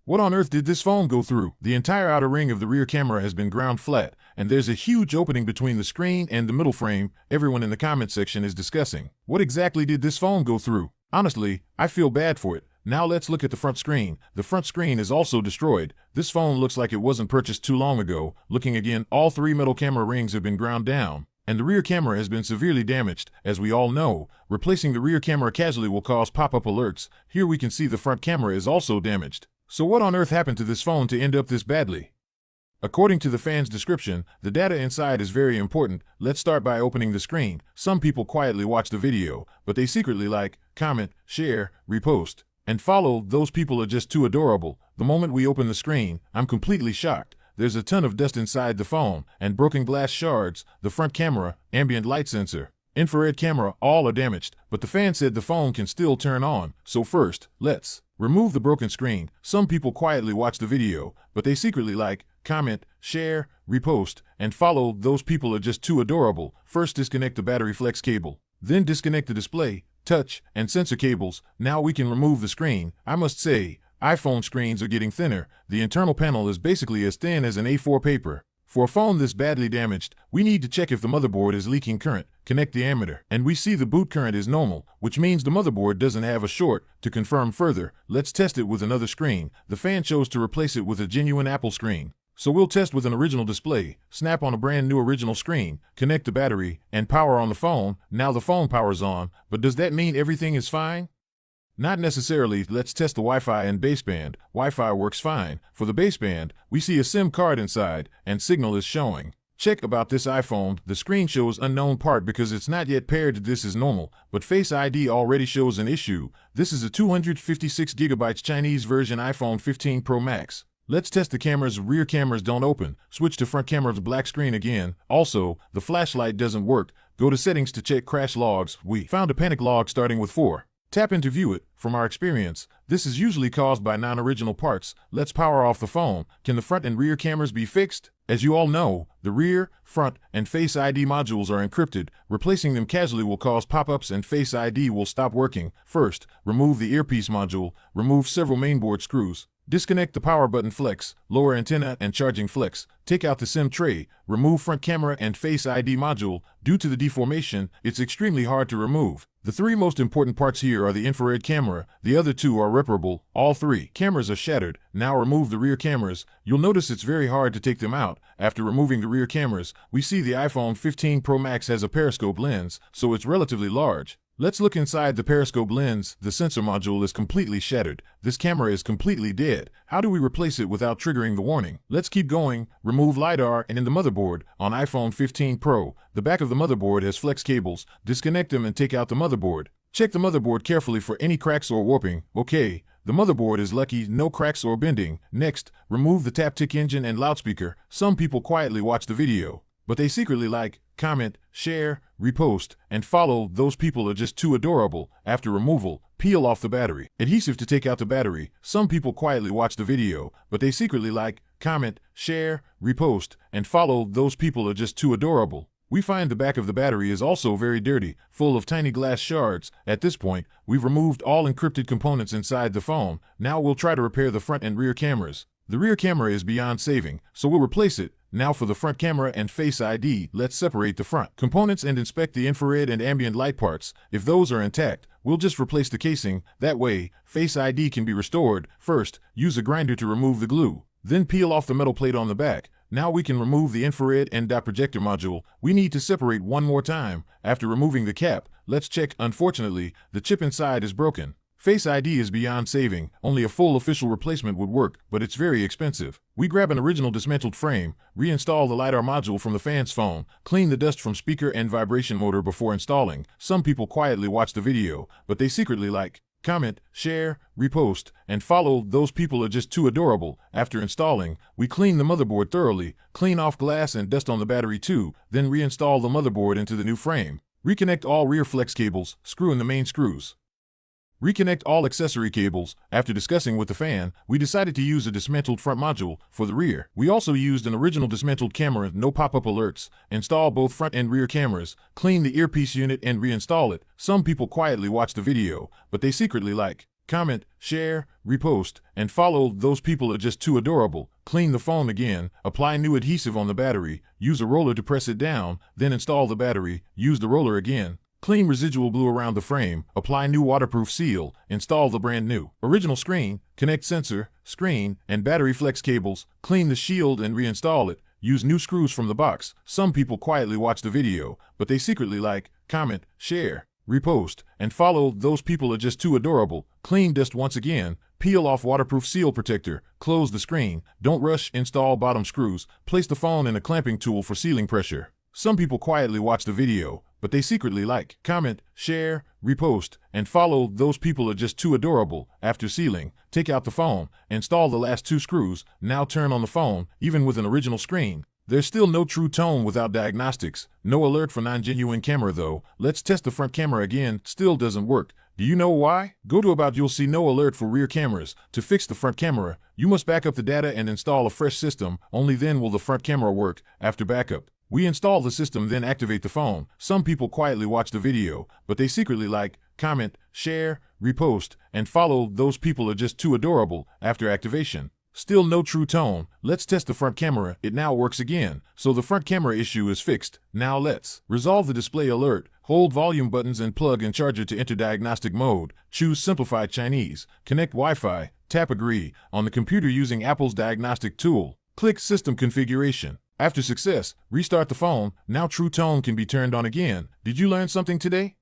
What on earth did this phone go through? The entire outer ring of the rear camera has been ground flat, and there's a huge opening between the screen and the middle frame everyone in the comment section is discussing. What exactly did this phone go through? Honestly, I feel bad for it. Now let's look at the front screen. The front screen is also destroyed. This phone looks like it wasn't purchased too long ago. Looking again, all three metal camera rings have been ground down, and the rear camera has been severely damaged. As we all know, replacing the rear camera casually will cause pop-up alerts. Here we can see the front camera is also damaged. So what on earth happened to this phone to end up this badly? According to the fan's description, the data inside is very important. Let's start by opening the screen. Some people quietly watch the video, but they secretly like, comment, share, repost, and follow. Those people are just too adorable. The moment we open the screen, I'm completely shocked. There's a ton of dust inside the phone, and broken glass shards. The front camera, ambient light sensor, infrared camera, all are damaged, but the fan said the phone can still turn on. So first, let's remove the broken screen. Some people quietly watch the video, but they secretly like, comment, share, repost, and follow. Those people are just too adorable. First disconnect the battery flex cable, then disconnect the display, touch, and sensor cables. Now we can remove the screen. I must say, iPhone screens are getting thinner. The internal panel is basically as thin as an A4 paper. For a phone this badly damaged, we need to check if the motherboard is leaking current. Connect the ammeter, and we see the boot current is normal, which means the motherboard doesn't have a short. To confirm further, let's test it with another screen. The fan chose to replace it with a genuine Apple screen. So we'll test with an original display. Snap on a brand new original screen, connect the battery, and power on the phone. Now the phone powers on, but does that mean everything is fine? Not necessarily. Let's test the Wi-Fi and baseband. Wi-Fi works fine. For the baseband, we see a SIM card inside, and signal is showing. Check about this iPhone. The screen shows unknown part because it's not yet paired. This is normal, but Face ID already shows an issue. This is a 256GB Chinese version iPhone 15 Pro Max. Let's test the cameras. Rear cameras don't open. Switch to front camera's black screen again. Also, the flashlight doesn't work. Go to settings to check crash logs. We found a panic log starting with 4. Tap in to view it. From our experience, this is usually caused by non-original parts. Let's power off the phone. Can the front and rear cameras be fixed? As you all know, the rear, front, and Face ID modules are encrypted. Replacing them casually will cause pop-ups and Face ID will stop working. First, remove the earpiece module. Remove several mainboard screws. Disconnect the power button flex, lower antenna, and charging flex. Take out the SIM tray. Remove front camera and Face ID module. Due to the deformation, it's extremely hard to remove. The three most important parts here are the infrared camera. The other two are repairable. All three cameras are shattered. Now remove the rear cameras. You'll notice it's very hard to take them out. After removing the rear cameras, we see the iPhone 15 Pro Max has a periscope lens, so it's relatively large. Let's look inside the periscope lens. The sensor module is completely shattered. This camera is completely dead. How do we replace it without triggering the warning? Let's keep going. Remove LiDAR and in the motherboard. On iPhone 15 Pro, the back of the motherboard has flex cables. Disconnect them and take out the motherboard. Check the motherboard carefully for any cracks or warping. Okay, the motherboard is lucky, no cracks or bending. Next, remove the Taptic engine and loudspeaker. Some people quietly watch the video, but they secretly like, comment, share, repost, and follow. Those people are just too adorable. After removal, peel off the battery. Adhesive to take out the battery. Some people quietly watch the video, but they secretly like, comment, share, repost, and follow. Those people are just too adorable. We find the back of the battery is also very dirty, full of tiny glass shards. At this point, we've removed all encrypted components inside the phone. Now we'll try to repair the front and rear cameras. The rear camera is beyond saving, so we'll replace it. Now for the front camera and Face ID, let's separate the front components and inspect the infrared and ambient light parts. If those are intact, we'll just replace the casing. That way, Face ID can be restored. First, use a grinder to remove the glue. Then peel off the metal plate on the back. Now we can remove the infrared and dot projector module. We need to separate one more time. After removing the cap, let's check. Unfortunately, the chip inside is broken. Face ID is beyond saving. Only a full official replacement would work, but it's very expensive. We grab an original dismantled frame, reinstall the LiDAR module from the fan's phone, clean the dust from speaker and vibration motor before installing. Some people quietly watch the video, but they secretly like, comment, share, repost, and follow. Those people are just too adorable. After installing, we clean the motherboard thoroughly, clean off glass and dust on the battery too, then reinstall the motherboard into the new frame. Reconnect all rear flex cables, screw in the main screws. Reconnect all accessory cables. After discussing with the fan, we decided to use a dismantled front module for the rear. We also used an original dismantled camera, no pop-up alerts. Install both front and rear cameras, clean the earpiece unit and reinstall it. Some people quietly watch the video, but they secretly like, comment, share, repost, and follow. Those people are just too adorable. Clean the phone again, apply new adhesive on the battery, use a roller to press it down, then install the battery, use the roller again. Clean residual glue around the frame, apply new waterproof seal, install the brand new original screen, connect sensor, screen, and battery flex cables, clean the shield and reinstall it, use new screws from the box. Some people quietly watch the video, but they secretly like, comment, share, repost, and follow. Those people are just too adorable. Clean dust once again, peel off waterproof seal protector, close the screen, don't rush, install bottom screws, place the phone in a clamping tool for sealing pressure. Some people quietly watch the video, but they secretly like, comment, share, repost, and follow. Those people are just too adorable. After sealing, take out the phone, install the last 2 screws, now turn on the phone, even with an original screen. There's still no true tone without diagnostics. No alert for non-genuine camera though. Let's test the front camera again, still doesn't work. Do you know why? Go to About, you'll see no alert for rear cameras. To fix the front camera, you must back up the data and install a fresh system. Only then will the front camera work. After backup, we install the system, then activate the phone. Some people quietly watch the video, but they secretly like, comment, share, repost, and follow. Those people are just too adorable. After activation, still no true tone. Let's test the front camera. It now works again. So the front camera issue is fixed. Now let's resolve the display alert. Hold volume buttons and plug in charger to enter diagnostic mode. Choose simplified Chinese. Connect Wi-Fi. Tap agree on the computer using Apple's diagnostic tool. Click system configuration. After success, restart the phone. Now true tone can be turned on again. Did you learn something today?